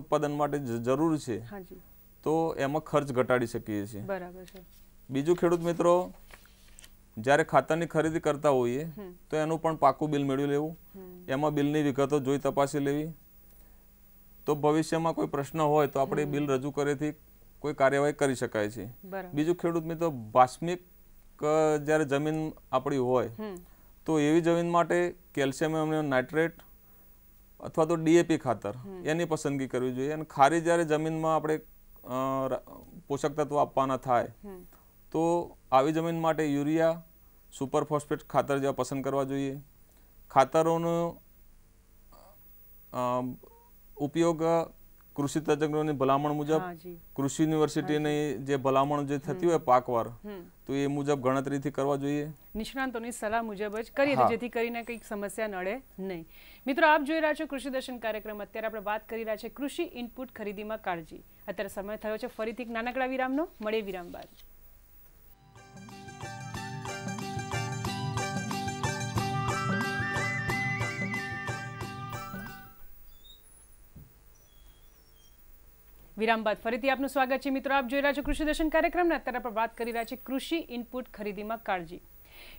ઉત્પાદન માટે જરૂર છે તો એમાં ખર્ચ ઘટાડી શકીએ છીએ। બરાબર છે। બીજું ખેડૂત મિત્રો જ્યારે ખાતરની ખરીદી કરતા હોઈએ તો એનું પણ પાકું બિલ મેળવી લેવું, એમાં બિલની વિગતો જોઈ તપાસી લેવી, તો ભવિષ્યમાં કોઈ પ્રશ્ન હોય તો આપણે બિલ રજૂ કરેથી કોઈ કાર્યવાહી કરી શકાય છે। બીજું ખેડૂત મિત્રો ભાસ્મિક જ્યારે જમીન આપણી હોય તો એવી જમીન માટે કેલ્શિયમ એમોનિયમ નાઇટ્રેટ અથવા તો ડીએપી ખાતર એની પસંદગી કરવી જોઈએ। અને ખારી જ્યારે જમીનમાં આપણે પોષક તત્વો આપવાના થાય તો આવી જમીન માટે યુરિયા, સુપર ફોસ્ફેટ ખાતર જેવા પસંદ કરવા જોઈએ। ખાતરોનો ઉપયોગ કૃષિ તજજ્ઞોની ભલામણ મુજબ કૃષિ યુનિવર્સિટીની જે ભલામણ જે થતી હોય પાકવાર તો એ મુજબ ગણતરીથી કરવા જોઈએ। નિષ્ણાંતોની સલાહ મુજબ જ કરીએ જેથી કરીને કંઈક સમસ્યા નડે નહીં। મિત્રો આપ જોઈ રહ્યા છો કૃષિ દર્શન કાર્યક્રમ। અત્યારે આપણે વાત કરી રહ્યા છીએ કૃષિ ઇનપુટ ખરીદીમાં કાળજી। અત્યારે સમય થયો છે ફરીથી એક નાનકડા વિરામનો, મળીએ વિરામ બાદ। વિરામ બાદ ફરીથી આપનું સ્વાગત છે। મિત્રો આપ જોઈ રહ્યા છો કૃષિ દર્શન કાર્યક્રમને। અત્યારે આપણે વાત કરી રહ્યા છીએ કૃષિ ઇનપુટ ખરીદીમાં કાળજી।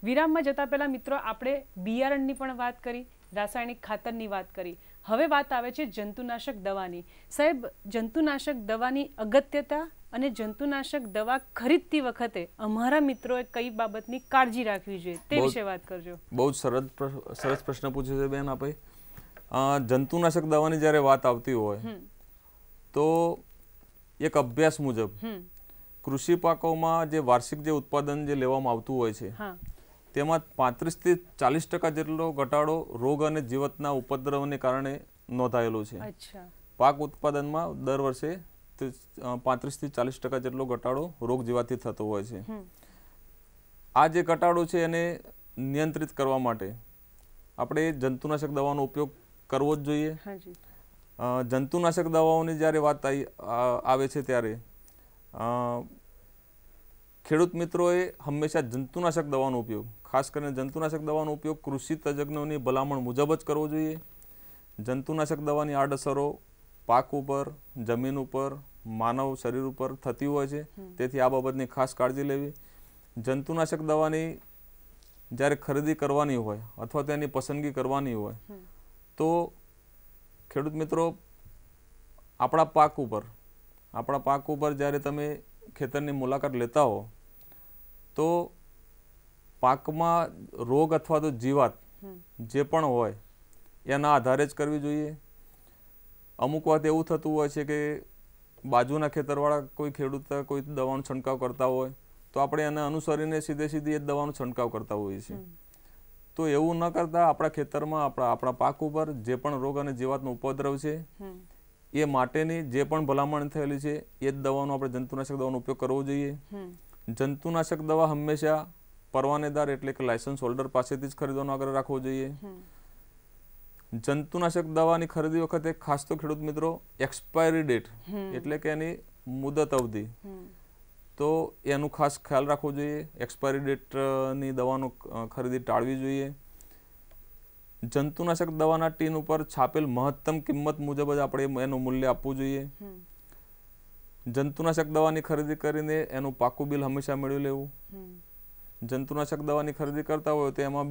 વિરામમાં જતા પહેલા મિત્રો આપણે બિયારણની પણ વાત કરી, રાસાયણિક ખાતરની વાત કરી, હવે વાત આવે છે જંતુનાશક દવાની। સાહેબ, જંતુનાશક દવાની અગત્યતા અને જંતુનાશક દવા ખરીદતી વખતે અમારા મિત્રોએ કઈ બાબતની કાળજી રાખવી જોઈએ તે વિશે વાત કરજો। બહુ સરસ પ્રશ્ન પૂછ્યો છે બેન આપે। જંતુનાશક દવાની જ્યારે વાત આવતી હોય તો એક અભ્યાસ મુજબ કૃષિ પાકોમાં જે વાર્ષિક જે ઉત્પાદન જે લેવામાં આવતું હોય છે તેમાં 35 થી 40% જેટલો ઘટાડો રોગ અને જીવાતના ઉપદ્રવને કારણે નોંધાયેલો છે। પાક ઉત્પાદનમાં દર વર્ષે 35 થી 40% જેટલો ઘટાડો રોગ જીવાતથી થતો હોય છે। આ જે ઘટાડો છે એને નિયંત્રિત કરવા માટે આપણે જંતુનાશક દવાનો ઉપયોગ કરવો જ જોઈએ। જંતુનાશક દવાઓની જ્યારે વાત આવે છે ત્યારે ખેડૂત મિત્રોએ હંમેશા જંતુનાશક દવાનો ઉપયોગ, ખાસ કરીને જંતુનાશક દવાનો ઉપયોગ કૃષિ તજજ્ઞોની ભલામણ મુજબ જ કરવો જોઈએ। જંતુનાશક દવાની આડઅસરો પાક ઉપર, જમીન ઉપર, માનવ શરીર ઉપર થતી હોય છે, તેથી આ બાબતની ખાસ કાળજી લેવી। જંતુનાશક દવાની જ્યારે ખરીદી કરવાની હોય અથવા તેની પસંદગી કરવાની હોય તો ખેડૂત મિત્રો આપણા પાક ઉપર જ્યારે તમે ખેતરની મુલાકાત લેતા હો તો પાકમાં રોગ અથવા તો જીવાત જે પણ હોય એના આધારે જ કરવી જોઈએ। અમુક વાત એવું થતું હોય છે કે બાજુના ખેતરવાળા કોઈ ખેડૂત કોઈ દવાનો છંટકાવ કરતા હોય તો આપણે એને અનુસરીને સીધી એ દવાનો છંટકાવ કરતા હોઈએ છીએ। તો એવું ન કરતા આપણા ખેતરમાં આપણા પાક ઉપર જે પણ રોગ અને જીવાતનો ઉપદ્રવ છે એ માટેની જે પણ ભલામણ થયેલી છે એ જ દવાનો આપણે જંતુનાશક દવાનો ઉપયોગ કરવો જોઈએ। જંતુનાશક દવા હંમેશા પરવાનેદાર એટલે કે લાયસન્સ હોલ્ડર પાસેથી જ ખરીદવાનો આગ્રહ રાખવો જોઈએ। જંતુનાશક દવાની ખરીદી વખતે ખાસ તો ખેડૂત મિત્રો એક્સપાયરી ડેટ એટલે કે એની મુદત અવધિ તો એનું ખાસ ખ્યાલ રાખવો જોઈએ। એક્સપાયરી ડેટની દવાનો ખરીદી ટાળવી જોઈએ। જંતુનાશક દવાના ટીન ઉપર છાપેલ મહત્તમ કિંમત મુજબ જ આપણે એનું મૂલ્ય આપવું જોઈએ। જંતુનાશક દવાની ખરીદી કરીને એનું પાકું બિલ હંમેશા મેળવી લેવું। જંતુનાશક દવાની ખરીદી કરતા હોય તો એમાં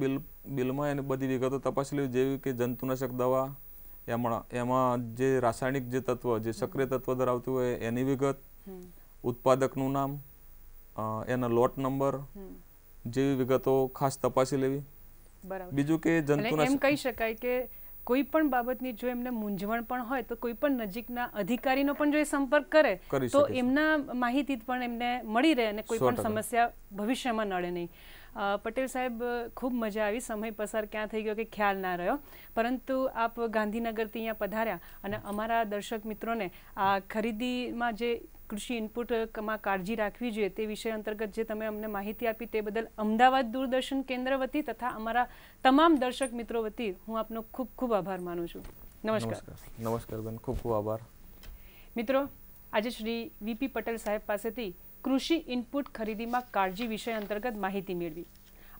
બિલમાં એની બધી વિગતો તપાસી લેવી, જેવી કે જંતુનાશક દવા એમાં જે રાસાયણિક જે તત્વ, જે સક્રિય તત્વ ધરાવતું હોય એની વિગત, ઉત્પાદકનું નામ, એના લોટ નંબર જેવી વિગતો ખાસ તપાસી લેવી। બીજું કે એમ કહી શકાય કે કોઈ પણ બાબતની જો એમને મૂંઝવણ પણ હોય તો કોઈ પણ નજીકના અધિકારીનો પણ જો એ સંપર્ક કરે તો એમના માહિતી પણ એમને મળી રહે અને કોઈ પણ સમસ્યા ભવિષ્યમાં નડે નહીં। પટેલ સાહેબ, ખૂબ મજા આવી, સમય પસાર ક્યાં થઈ ગયો કે ખ્યાલ ના રહ્યો, પરંતુ આપ ગાંધીનગરથી અહીંયા પધાર્યા અને અમારા દર્શક મિત્રોને આ ખરીદીમાં જે કૃષિ ઇનપુટમાં કાળજી રાખવી જોઈએ તે વિષય અંતર્ગત જે તમે અમને માહિતી આપી તે બદલ અમદાવાદ દૂરદર્શન કેન્દ્ર વતી તથા અમારા તમામ દર્શક મિત્રો વતી હું આપનો ખૂબ ખૂબ આભાર માનું છું। નમસ્કાર બેન, ખૂબ ખૂબ આભાર। મિત્રો, આજે શ્રી વીપી પટેલ સાહેબ પાસેથી કૃષિ ઇનપુટ ખરીદીમાં કાળજી વિષય અંતર્ગત માહિતી મેળવી।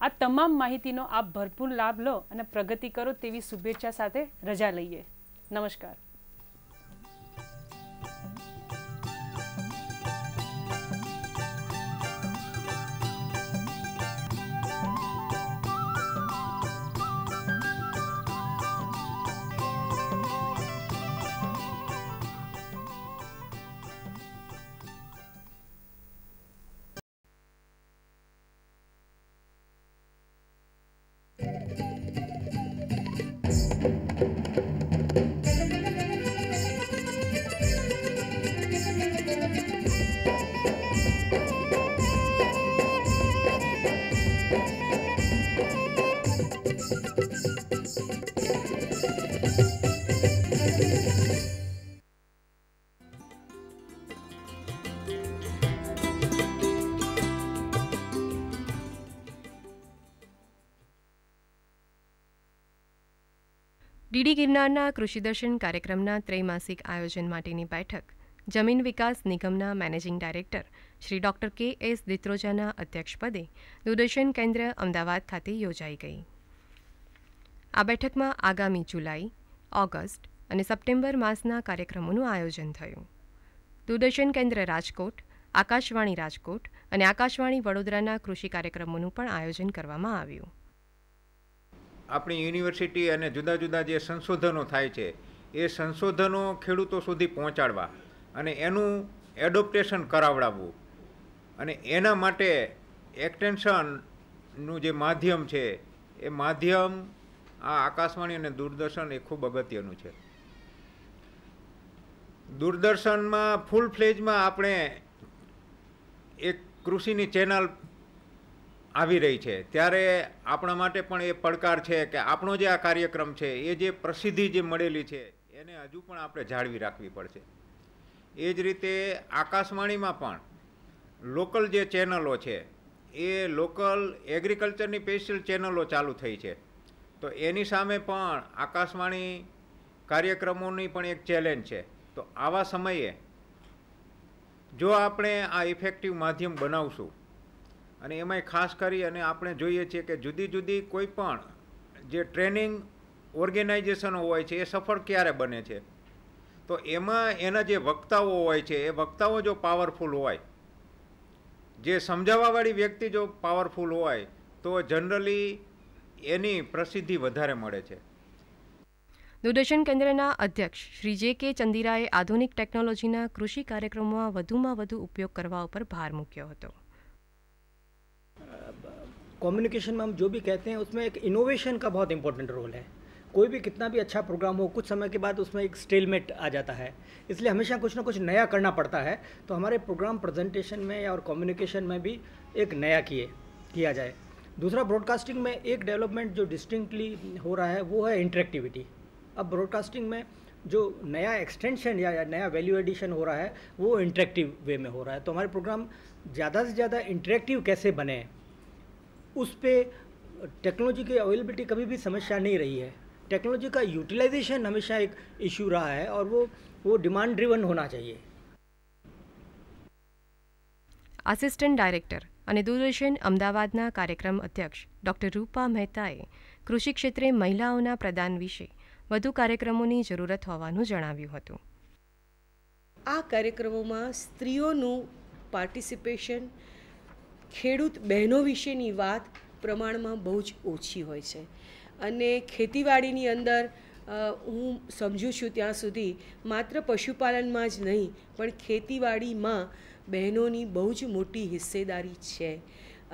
આ તમામ માહિતીનો આપ ભરપૂર લાભ લો અને પ્રગતિ કરો તેવી શુભેચ્છા સાથે રજા લઈએ। નમસ્કાર। ડીડી ગિરનારના કૃષિદર્શન કાર્યક્રમના ત્રૈમાસિક આયોજન માટેની બેઠક જમીન વિકાસ નિગમના મેનેજિંગ ડાયરેક્ટર શ્રી ડૉક્ટર કે.એસ. દિત્રોજાના અધ્યક્ષપદે દૂરદર્શન કેન્દ્ર અમદાવાદ ખાતે યોજાઈ ગઈ. આ બેઠકમાં આગામી જુલાઈ, ઓગસ્ટ અને સપ્ટેમ્બર માસના કાર્યક્રમોનું આયોજન થયું. દૂરદર્શન કેન્દ્ર રાજકોટ, આકાશવાણી રાજકોટ અને આકાશવાણી વડોદરાના કૃષિ કાર્યક્રમોનું પણ આયોજન કરવામાં આવ્યું. આપણી યુનિવર્સિટી અને જુદા જુદા જે સંશોધનો થાય છે એ સંશોધનો ખેડૂતો સુધી પહોંચાડવા અને એનું એડોપ્ટેશન કરાવડાવવું અને એના માટે એક્સટેન્શનનું જે માધ્યમ છે એ માધ્યમ આ આકાશવાણી અને દૂરદર્શન એ ખૂબ અગત્યનું છે. દૂરદર્શનમાં ફૂલ ફ્લેજમાં આપણે એક કૃષિની ચેનલ આવી રહી છે ત્યારે આપણા માટે પણ એ પડકાર છે કે આપણો જે આ કાર્યક્રમ છે એ જે પ્રસિદ્ધિ જે મળેલી છે એને હજુ પણ આપણે જાળવી રાખવી પડશે. એ જ રીતે આકાશવાણીમાં પણ લોકલ જે ચેનલો છે એ લોકલ એગ્રીકલ્ચરની સ્પેશિયલ ચેનલો ચાલુ થઈ છે. તો એની સામે પણ આકાશવાણી કાર્યક્રમોની પણ એક ચેલેન્જ છે. તો આવા સમયે જો આપણે આ ઇફેક્ટિવ માધ્યમ બનાવશું અને એમાંય ખાસ કરી અને આપણે જોઈએ છીએ કે જુદી જુદી કોઈ પણ જે ટ્રેનિંગ ઓર્ગેનાઇઝેશનો હોય છે એ સફળ ક્યારે બને છે તો એમાં એના જે વક્તાઓ હોય છે એ વક્તાઓ જો પાવરફુલ હોય, જે સમજાવવાવાળી વ્યક્તિ જો પાવરફુલ હોય તો જનરલી એની પ્રસિદ્ધિ વધારે મળે છે. દૂરદર્શન કેન્દ્રના અધ્યક્ષ શ્રી જે.કે. ચંદીરાએ આધુનિક ટેકનોલોજીના કૃષિ કાર્યક્રમોમાં વધુમાં વધુ ઉપયોગ કરવા ઉપર ભાર મૂક્યો હતો. कम्युनिकेशन में हम जो भी कहते हैं उसमें एक इनोवेशन का बहुत इंपॉर्टेंट रोल है. कोई भी कितना भी अच्छा प्रोग्राम हो, कुछ समय के बाद उसमें एक स्टेलमेट आ जाता है. इसलिए हमेशा कुछ ना कुछ नया करना पड़ता है. तो हमारे प्रोग्राम प्रेजेंटेशन में और कम्युनिकेशन में भी एक नया किया जाए. दूसरा, ब्रॉडकास्टिंग में एक डेवलपमेंट जो डिस्टिंक्टली हो रहा है वो है इंटरेक्टिविटी. अब ब्रॉडकास्टिंग में जो नया एक्सटेंशन या नया वैल्यू एडिशन हो रहा है वो इंटरेक्टिव वे में हो रहा है. तो हमारे प्रोग्राम ज़्यादा से ज़्यादा इंटरेक्टिव कैसे बने उस पर टेक्नोलॉजी की अवेलेबिलिटी कभी भी समस्या नहीं रही है. टेक्नोलॉजी का यूटिलाइजेशन हमेशा एक इशू रहा है और वो डिमांड ड्रिवन होना चाहिए. આસિસ્ટન્ટ ડાયરેક્ટર અને દૂરદર્શન અમદાવાદના કાર્યક્રમ અધ્યક્ષ ડૉક્ટર રૂપા મહેતાએ કૃષિ ક્ષેત્રે મહિલાઓના પ્રદાન વિશે વધુ કાર્યક્રમોની જરૂરત હોવાનું જણાવ્યું હતું. આ કાર્યક્રમોમાં સ્ત્રીઓનું પાર્ટિસિપેશન, ખેડૂત બહેનો વિશેની વાત પ્રમાણમાં બહુ જ ઓછી હોય છે અને ખેતીવાડીની અંદર હું સમજું છું ત્યાં સુધી માત્ર પશુપાલનમાં જ નહીં પણ ખેતીવાડીમાં બહેનોની બહુ જ મોટી હિસ્સેદારી છે.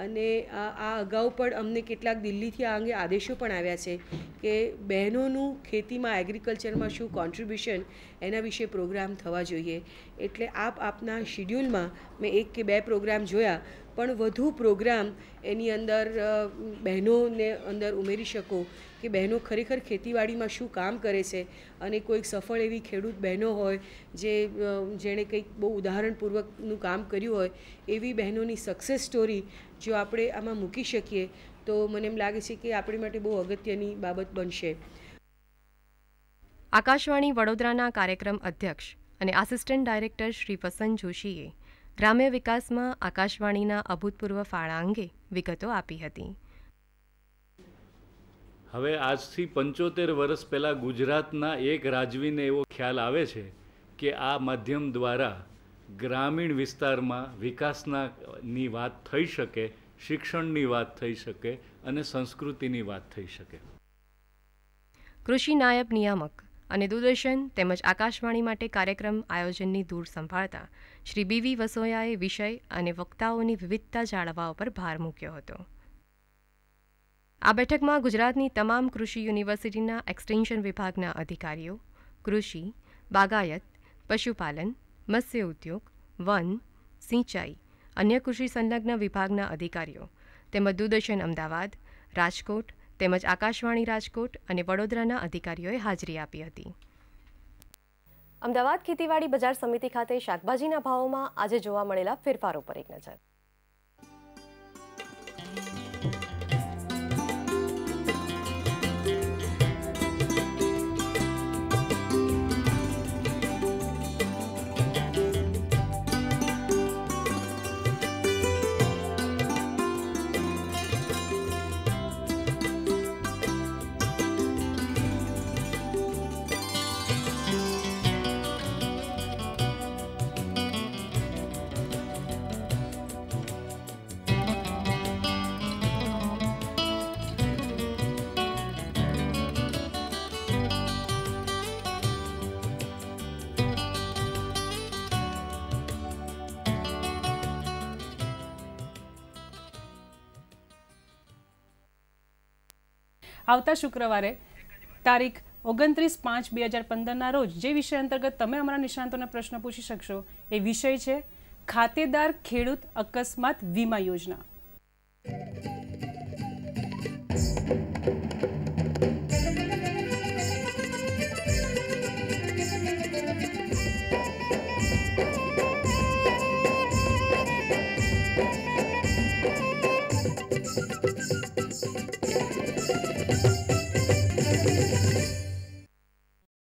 અને આ અગાઉ પણ અમને કેટલાક દિલ્હીથી આ અંગે આદેશો પણ આવ્યા છે કે બહેનોનું ખેતીમાં એગ્રીકલ્ચરમાં શું કોન્ટ્રીબ્યુશન એના વિશે પ્રોગ્રામ થવા જોઈએ. એટલે આપના શિડ્યુલમાં મેં 1 કે 2 પ્રોગ્રામ જોયા પણ વધુ પ્રોગ્રામ એની અંદર બહેનોને અંદર ઉમેરી શકો કે બહેનો ખરેખર ખેતીવાડીમાં શું કામ કરે છે અને કોઈક સફળ એવી ખેડૂત બહેનો હોય જેણે કંઈક બહુ ઉદાહરણપૂર્વકનું કામ કર્યું હોય એવી બહેનોની સક્સેસ સ્ટોરી જો આપણે આમાં મૂકી શકીએ તો મને એમ લાગે છે કે આપણી માટે બહુ અગત્યની બાબત બનશે. આકાશવાણી વડોદરાના કાર્યક્રમ અધ્યક્ષ અને આસિસ્ટન્ટ ડાયરેક્ટર શ્રી વસંત જોશીએ ગ્રામ્ય વિકાસમાં આકાશવાણીના અભૂતપૂર્વ ફાળા અંગે વિગતો આપી હતી. હવે આજથી 75 વર્ષ પહેલાં ગુજરાતના એક રાજવીને એવો ખ્યાલ આવે છે કે આ માધ્યમ દ્વારા ગ્રામીણ વિસ્તારમાં વિકાસની વાત થઈ શકે, શિક્ષણની વાત થઈ શકે અને સંસ્કૃતિની વાત થઈ શકે. કૃષિ નાયબ નિયામક અને દૂરદર્શન તેમજ આકાશવાણી માટે કાર્યક્રમ આયોજનની ધૂળ સંભાળતા શ્રી બી.વી. વસોયાએ વિષય અને વક્તાઓની વિવિધતા જાળવવા ઉપર ભાર મૂક્યો હતો. આ બેઠકમાં ગુજરાતની તમામ કૃષિ યુનિવર્સિટીના એક્સટેન્શન વિભાગના અધિકારીઓ, કૃષિ, બાગાયત, પશુપાલન, મત્સ્ય ઉદ્યોગ, વન, સિંચાઈ, અન્ય કૃષિ સંલગ્ન વિભાગના અધિકારીઓ તેમજ દૂરદર્શન અમદાવાદ, રાજકોટ તેમજ આકાશવાણી રાજકોટ અને વડોદરાના અધિકારીઓએ હાજરી આપી હતી. અમદાવાદ ખેતીવાડી બજાર સમિતિ ખાતે શાકભાજીના ભાવોમાં આજે જોવા મળેલા ફેરફારો પર એક નજર. આવતા શુક્રવારે તારીખ 29/5/2015 રોજ જે વિષય અંતર્ગત તમે અમારા નિષ્ણાંતોને પ્રશ્ન પૂછી શકશો એ વિષય છે ખાતેદાર ખેડૂત અકસ્માત વીમા યોજના.